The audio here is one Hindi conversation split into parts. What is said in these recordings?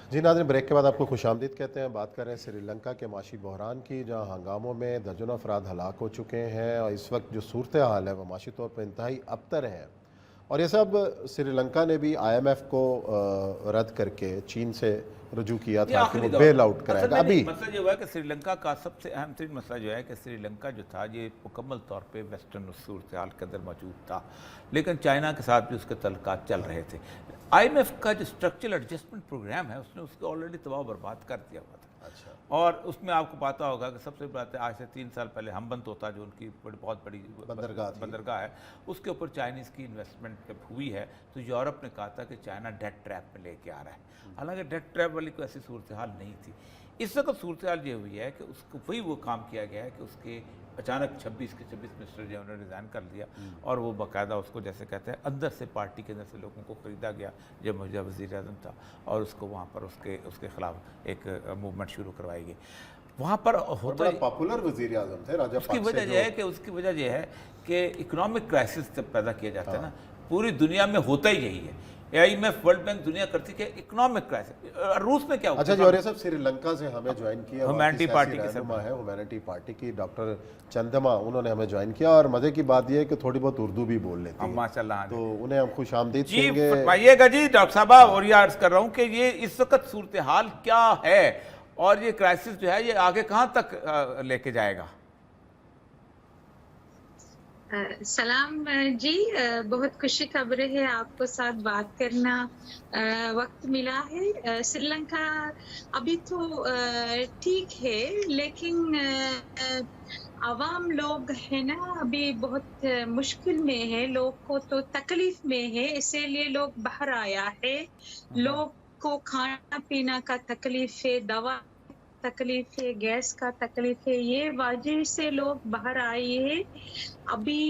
जी नाज़रीन, ब्रेक के बाद आपको खुशामदीद कहते हैं। बात कर रहे हैं श्रीलंका के माशी बहरान की, जहाँ हंगामों में दर्जनों अफराद हलाक हो चुके हैं और इस वक्त जो सूरत हाल है वह माशी तौर पर इंतहाई अबतर है। और ये सब श्रीलंका ने भी IMF को रद्द करके चीन से रुजू किया ये था कि वो आखिरी दौर बेल में आउट असल कराएगा में नहीं, अभी। मसला जो है कि श्रीलंका का सबसे अहम तरीन मसला जो है कि श्रीलंका जो था ये मुकम्मल तौर पे वेस्टर्न सूरत हाल के अंदर मौजूद था, लेकिन चाइना के साथ भी उसके तल्लुकात चल रहे थे। IMF का जो स्ट्रक्चरल एडजस्टमेंट प्रोग्राम है उसने उसको ऑलरेडी तबाह बर्बाद कर दिया हुआ था। अच्छा। और उसमें आपको पता होगा कि सबसे बात है, आज से 3 साल पहले हम्बन तोता जो उनकी बहुत बड़ी बंदरगाह है, उसके ऊपर चाइनीज़ की इन्वेस्टमेंट जब हुई है तो यूरोप ने कहा था कि चाइना डेट ट्रैप में लेके आ रहा है। हालांकि डेट ट्रैप वाली कोई ऐसी सूरत हाल नहीं थी। इस वक्त सूरत हाल ये हुई है कि उसको वही वो काम किया गया है कि उसके अचानक 26 के 26 मिनिस्टर जो उन्होंने रिज़ाइन कर दिया और वो बाकायदा उसको जैसे कहते हैं अंदर से पार्टी के अंदर से लोगों को ख़रीदा गया जब मौजूदा वज़ीर आज़म था और उसको वहाँ पर उसके ख़िलाफ़ एक मूवमेंट शुरू करवाई गई। वहाँ पर होता पॉपुलर वज़ीर आज़म थे राजा। उसकी वजह यह है कि इकोनॉमिक क्राइसिस जब पैदा किया जाता है ना, पूरी दुनिया में होता ही यही है। IMF वर्ल्ड बैंक दुनिया करती है इकोनॉमिक क्राइसिस। रूस में क्या हुआ? अच्छा जी, और ये सब श्रीलंका से हमें ज्वाइन किया, ह्यूमैनिटी पार्टी के रहनुमा है ह्यूमैनिटी पार्टी की डॉक्टर चंदमा, उन्होंने हमें ज्वाइन किया और मजे की बात यह है कि थोड़ी बहुत उर्दू भी बोल लेते हैं माशाल्लाह। तो उन्हें हम खुशामदीद जी कहेंगे। फरमाइएगा जी डॉक्टर साहब। और ये अर्ज कर रहा हूँ कि ये इस वक्त सूरत हाल क्या है और ये क्राइसिस जो है ये आगे कहाँ तक लेके जाएगा? सलाम जी, बहुत खुशी खबर है आपको साथ बात करना वक्त मिला है। श्रीलंका अभी तो ठीक है, लेकिन आवाम लोग है ना अभी बहुत मुश्किल में है, लोग को तो तकलीफ में है, इसीलिए लोग बाहर आया है। लोग को खाना पीना का तकलीफ है, दवा तकलीफ है, गैस का तकलीफ है, ये वजह से लोग बाहर आए हैं। अभी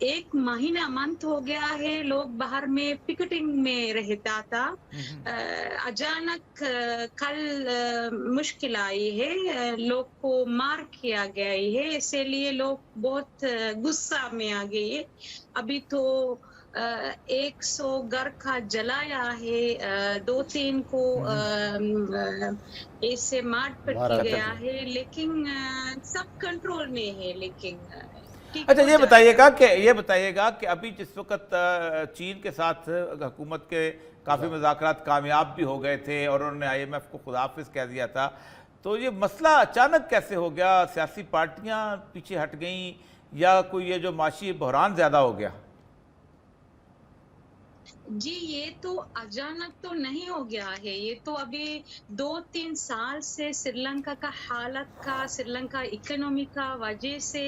1 महीना मंथ हो गया है लोग बाहर में पिकेटिंग में रहता था। अचानक कल मुश्किल आई है, लोग को मार किया गया है, इसीलिए लोग बहुत गुस्सा में आ गए। अभी तो 100 घर का जलाया है, 2-3 को ऐसे मार पट गया है, लेकिन सब कंट्रोल में है। लेकिन अच्छा ये बताइएगा कि अभी जिस वक्त चीन के साथ हुकूमत के काफ़ी मुज़ाकरात कामयाब भी हो गए थे और उन्होंने IMF को खुदाफिज कह दिया था, तो ये मसला अचानक कैसे हो गया? सियासी पार्टियां पीछे हट गईं या कोई ये जो माशी बहरान ज़्यादा हो गया? जी, ये तो अचानक तो नहीं हो गया है, ये तो अभी 2-3 साल से श्रीलंका का हालत का, श्रीलंका इकोनॉमी का वजह से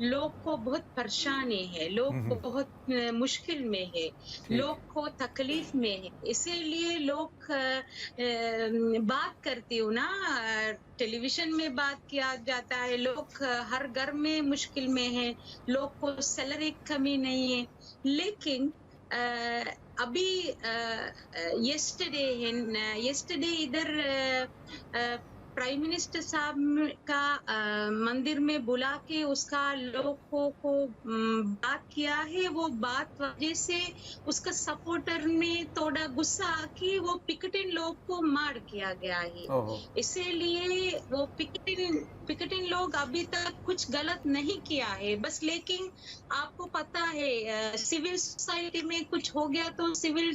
लोग को बहुत परेशानी है, लोग बहुत मुश्किल में है, लोग को तकलीफ में है, इसीलिए लोग बात करती हूँ ना, टेलीविजन में बात किया जाता है, लोग हर घर में मुश्किल में है, लोग को सैलरी कमी नहीं है। लेकिन अभी yesterday इधर प्राइम मिनिस्टर साहब का मंदिर में बुला के उसका लोगों को बात किया है। वो बात वजह से उसका सपोर्टर ने थोड़ा गुस्सा आके वो पिकेटिंग लोग को मार किया गया है। इसीलिए वो पिकेटिंग लोग अभी तक कुछ गलत नहीं किया है, बस लेकिन आपको पता है सिविल सोसाइटी में कुछ हो गया तो सिविल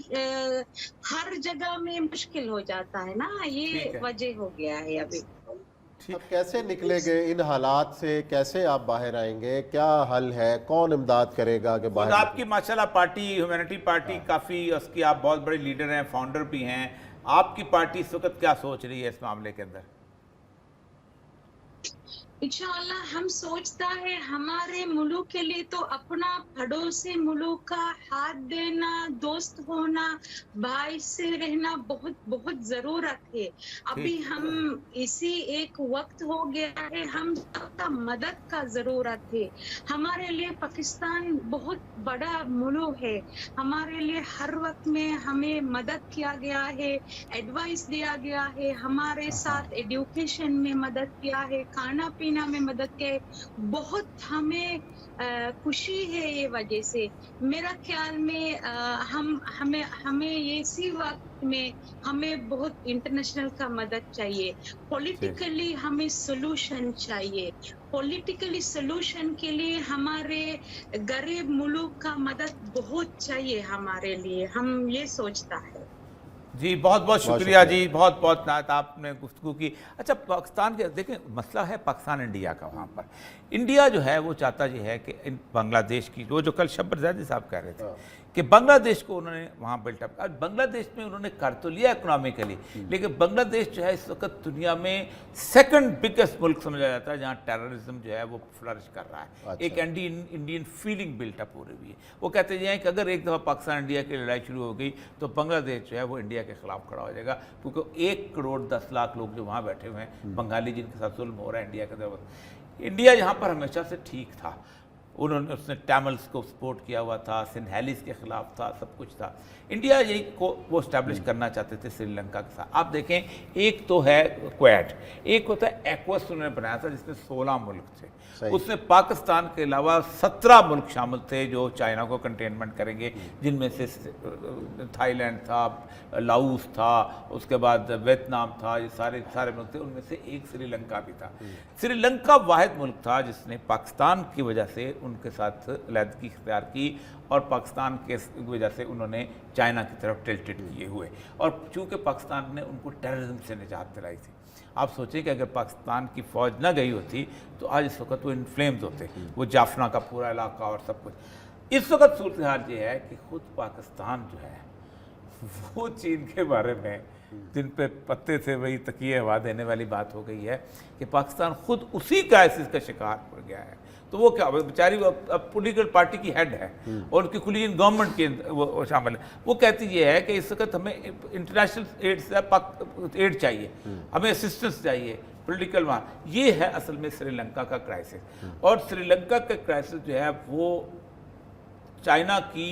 हर जगह में मुश्किल हो जाता है ना, ये वजह हो गया है अभी। अब कैसे निकलेंगे इन हालात से, कैसे आप बाहर आएंगे, क्या हल है, कौन इमदाद करेगा कि बाहर? आपकी माशाल्लाह पार्टी ह्यूमैनिटी पार्टी काफ़ी उसकी आप बहुत बड़े लीडर हैं, फाउंडर भी हैं, आपकी पार्टी इस वक्त क्या सोच रही है इस मामले के अंदर? इंशाअल्लाह हम सोचता है हमारे मुल्क के लिए तो अपना पड़ोसी मुल्क का हाथ देना, दोस्त होना, भाई से रहना बहुत बहुत जरूरत है। अभी हम इसी एक वक्त हो गया है, हम सबका मदद का जरूरत है। हमारे लिए पाकिस्तान बहुत बड़ा मुल्क है, हमारे लिए हर वक्त में हमें मदद किया गया है, एडवाइस दिया गया है, हमारे साथ एजुकेशन में मदद किया है, खाना पीना महीना में मदद के बहुत हमें खुशी है ये वजह से। मेरा ख्याल में हमें इसी वक्त में हमें बहुत इंटरनेशनल का मदद चाहिए। पॉलिटिकली हमें सोल्यूशन चाहिए। पॉलिटिकली सोल्यूशन के लिए हमारे गरीब मुल्क का मदद बहुत चाहिए हमारे लिए, हम ये सोचता है। जी बहुत बहुत शुक्रिया जी, बहुत बहुत नात आपने गुफ्तगू की। अच्छा, पाकिस्तान के देखें, मसला है पाकिस्तान इंडिया का। वहाँ पर इंडिया जो है वो चाहता ये है कि बांग्लादेश की जो कल शब्बर ज़ैदी साहब कह रहे थे कि बांग्लादेश को उन्होंने वहाँ बिल्टअप। आज बांग्लादेश में उन्होंने कर तो लिया इकोनॉमिकली, लेकिन बांग्लादेश जो है इस वक्त दुनिया में सेकंड बिगेस्ट मुल्क समझा जाता है जहाँ टेररिज्म जो है वो फ्लरिश कर रहा है। अच्छा। एक इंडियन फीलिंग बिल्टअप हो रही है। वो कहते हैं कि अगर एक दफ़ा पाकिस्तान इंडिया की लड़ाई शुरू हो गई तो बांग्लादेश जो है वो इंडिया के खिलाफ खड़ा हो जाएगा, क्योंकि 1 करोड़ 10 लाख लोग जो वहाँ बैठे हुए हैं बंगाली, जिनके साथ जुल्म हो रहा है इंडिया के तरफ। इंडिया यहाँ पर हमेशा से ठीक था, उसने टैमल्स को सपोर्ट किया हुआ था, सिंहैलिस के खिलाफ था, सब कुछ था। इंडिया यही को वो इस्टेब्लिश करना चाहते थे श्रीलंका के साथ। आप देखें, एक तो है क्वेड, एक होता है एक्वस उन्होंने बनाया था जिसमें 16 मुल्क थे। उसमें पाकिस्तान के अलावा 17 मुल्क शामिल थे जो चाइना को कंटेनमेंट करेंगे, जिनमें से थाईलैंड था, लाओस था, उसके बाद वियतनाम था, ये सारे मुल्क थे। उनमें से एक श्रीलंका भी था। श्रीलंका वाहिद मुल्क था जिसने पाकिस्तान की वजह से उनके साथ अलहदगी इख्तियार की और पाकिस्तान के वजह से उन्होंने चाइना की तरफ टिल्टेड किए हुए, और चूँकि पाकिस्तान ने उनको टेररिज्म से निजात दिलाई थी। आप सोचें कि अगर पाकिस्तान की फ़ौज न गई होती तो आज इस वक्त वो इन्फ्लेम्स होते, वो जाफना का पूरा इलाका और सब कुछ। इस वक्त सूरत हाल ये है कि ख़ुद पाकिस्तान जो है वो चीन के बारे में जिन पे पत्ते थे वही तकिए हवा देने वाली बात हो गई है कि पाकिस्तान खुद उसी क्राइसिस का शिकार पड़ गया है। तो वो क्या, बेचारी वो अब पॉलिटिकल पार्टी की हेड है और उनकी कुलीन गवर्नमेंट के वो शामिल है। वो कहती ये है कि इस वक्त हमें इंटरनेशनल एड से एड चाहिए, हमें असिस्टेंस चाहिए पॉलिटिकल। वहाँ ये है असल में श्रीलंका का क्राइसिस। और श्रीलंका का क्राइसिस जो है वो चाइना की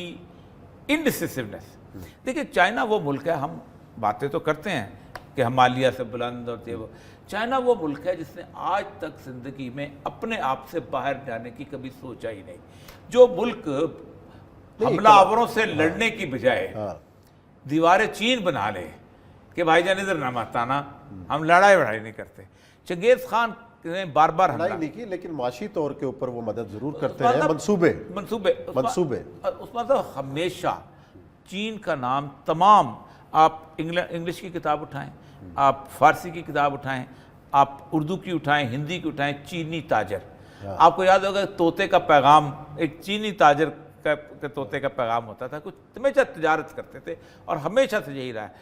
इनडिसिसिवनेस। देखिए, चाइना वो मुल्क है, हम बातें तो करते हैं कि हिमालय से बुलंद और थे वो। चाइना वो मुल्क है जिसने आज तक ज़िंदगी में अपने आप से बाहर जाने की कभी सोचा ही नहीं। जो मुल्क हमलावरों से लड़ने की बजाय दीवारें चीन बना ले कि भाईजान इधर ना मत आना, हम लड़ाई नहीं करते। चंगेज़ खान ने बार बार लड़ाई नहीं की, लेकिन माशी तौर के ऊपर वो मदद जरूर करते हैं। मंसूबे उस्मान साहब, हमेशा चीन का नाम तमाम, आप इंग्लिश की किताब उठाएं, आप फारसी की किताब उठाएं, आप उर्दू की उठाएं, हिंदी की उठाएं, चीनी ताजर। आपको याद होगा तोते का पैगाम, एक चीनी ताजर का तोते का पैगाम होता था। कुछ हमेशा तजारत करते थे और हमेशा से यही रहा है।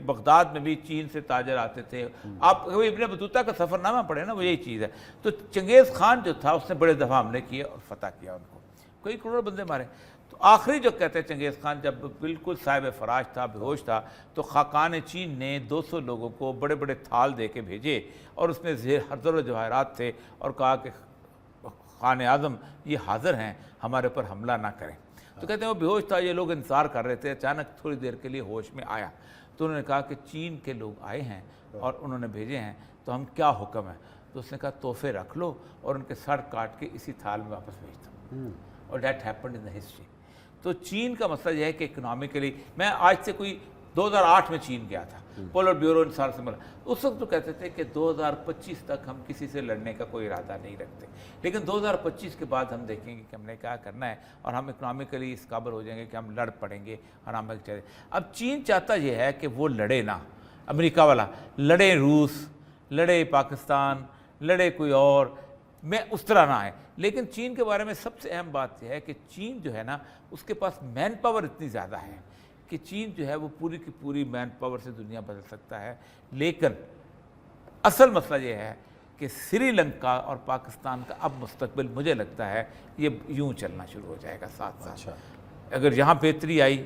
बगदाद में भी चीन से ताजर आते थे। आप कभी इब्न बतूता का सफ़रनामा पढ़े ना, वो यही चीज़ है। तो चंगेज़ खान जो था उसने बड़े दफ़ा हमले किए और फतह किया उनको, कई करोड़ बंदे मारे। तो आखिरी जो कहते हैं चंगेज़ खान जब बिल्कुल साहिब फराज था, बेहोश था, तो खाकान चीन ने 200 लोगों को बड़े बड़े थाल दे के भेजे और उसमें हज़र जवाहरात थे और कहा कि खान आज़म ये हाज़िर हैं, हमारे ऊपर हमला ना करें। तो कहते हैं वो बेहोश था, ये लोग इंतज़ार कर रहे थे, अचानक थोड़ी देर के लिए होश में आया। तो उन्होंने कहा कि चीन के लोग आए हैं और उन्होंने भेजे हैं, तो हम क्या हुक्म है? तो उसने कहा तोहफे रख लो और उनके सर काट के इसी थाल में वापस भेज दो। और that happened in the history. तो चीन का मसला यह है कि इकोनॉमिकली, मैं आज से कोई 2008 में चीन गया था, पोलर ब्यूरो इन साल से मिला। उस वक्त तो कहते थे कि 2025 तक हम किसी से लड़ने का कोई इरादा नहीं रखते, लेकिन 2025 के बाद हम देखेंगे कि हमने क्या करना है और हम इकोनॉमिकली इस काबिल हो जाएंगे कि हम लड़ पड़ेंगे आराम से चले। अब चीन चाहता यह है कि वो लड़े ना, अमेरिका वाला लड़े, रूस लड़े, पाकिस्तान लड़े, कोई और, मैं उस तरह ना आए। लेकिन चीन के बारे में सबसे अहम बात यह है कि चीन जो है ना, उसके पास मैन पावर इतनी ज़्यादा है कि चीन जो है वो पूरी की पूरी मैन पावर से दुनिया बदल सकता है। लेकिन असल मसला ये है कि श्रीलंका और पाकिस्तान का अब मुस्तकबिल मुझे लगता है ये यूं चलना शुरू हो जाएगा साथ साथ। अच्छा। अगर यहाँ बेहतरी आई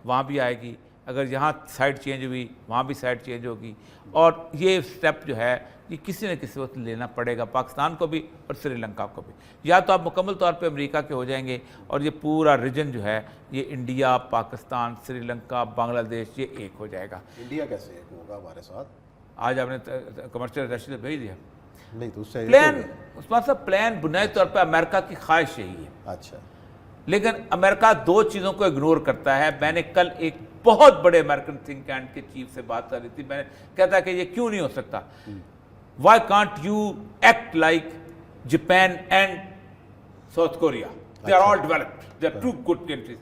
वहाँ भी आएगी, अगर यहाँ साइड चेंज हुई वहाँ भी साइड चेंज होगी। और ये स्टेप जो है ये किसी न किसी वक्त लेना पड़ेगा पाकिस्तान को भी और श्रीलंका को भी। या तो आप मुकम्मल तौर पे अमेरिका के हो जाएंगे और ये पूरा रीजन जो है ये इंडिया, पाकिस्तान, श्रीलंका, बांग्लादेश, ये एक हो जाएगा। इंडिया कैसे एक होगा हमारे साथ? आज आपने कमर्शियल रशीद भेज दिया, नहीं तो उससे प्लान, उस्मान साहब, प्लान बुनियादी तौर पर अमेरिका की ख्वाहिश यही है। अच्छा, लेकिन अमेरिका दो चीज़ों को इग्नोर करता है। मैंने कल एक बहुत बड़े अमेरिकन थिंक टैंक के चीफ से बात कर रही थी, मैंने कहता कि ये क्यों नहीं हो सकता, why can't you act like Japan and South Korea, they are all developed, they are too good countries.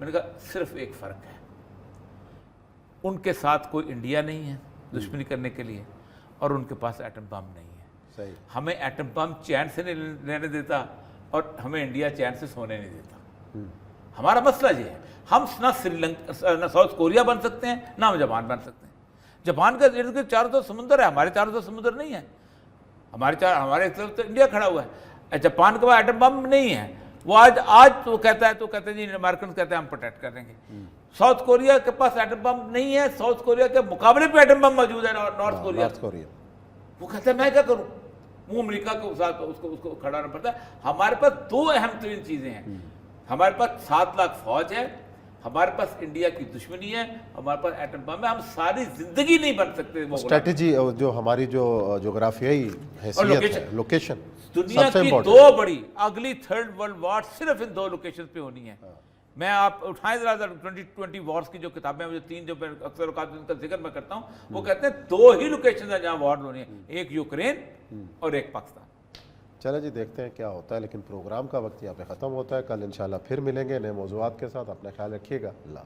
मैंने कहा सिर्फ एक फ़र्क है, उनके साथ कोई इंडिया नहीं है दुश्मनी करने के लिए, और उनके पास एटम बम नहीं है। सही। हमें एटम बम चैन से नहीं लेने देता और हमें इंडिया चैन से सोने नहीं देता। हमारा मसला ये है, हम ना श्रीलंका ना साउथ कोरिया बन सकते हैं, ना हम जापान बन सकते हैं। जापान का इर्द गिर्द चारों तरफ समुद्र है, हमारे चारों तरफ समुद्र नहीं है। हमारे एक तरफ तो इंडिया खड़ा हुआ है। जापान के पास एटम बम नहीं है, वो आज तो कहता है जी अमेरिकन कहते हैं हम प्रोटेक्ट करेंगे। साउथ कोरिया के पास एटम बम नहीं है, साउथ कोरिया के मुकाबले पे एटम बम मौजूद है नॉर्थ कोरिया। वो कहता है मैं क्या करूं, वो अमेरिका के साथ उसको खड़ा रहना पड़ता है। हमारे पास दो अहम तरीन चीजें हैं, हमारे पास 7 लाख फौज है, हमारे पास इंडिया की दुश्मनी है, हमारे पास एटम बम है। हम सारी जिंदगी नहीं बन सकते। वो स्ट्रेटेजी जो हमारी जो जोग्राफियाई हैसियत है, लोकेशन, दुनिया की दो बड़ी अगली थर्ड वर्ल्ड वॉर सिर्फ इन 2 लोकेशन पे होनी है। मैं आप उठाएं जरा 2020 वॉर्स की जो किताबें मुझे 3 जो अक्सर उनका जिक्र मैं करता हूँ, वो कहते हैं 2 ही लोकेशन है जहाँ वॉर होनी है, एक यूक्रेन और एक पाकिस्तान। चलो जी, देखते हैं क्या होता है, लेकिन प्रोग्राम का वक्त यहाँ पे ख़त्म होता है। कल इंशाल्लाह फिर मिलेंगे नए मौज़ूआत के साथ। अपना ख्याल रखिएगा। अल्लाह।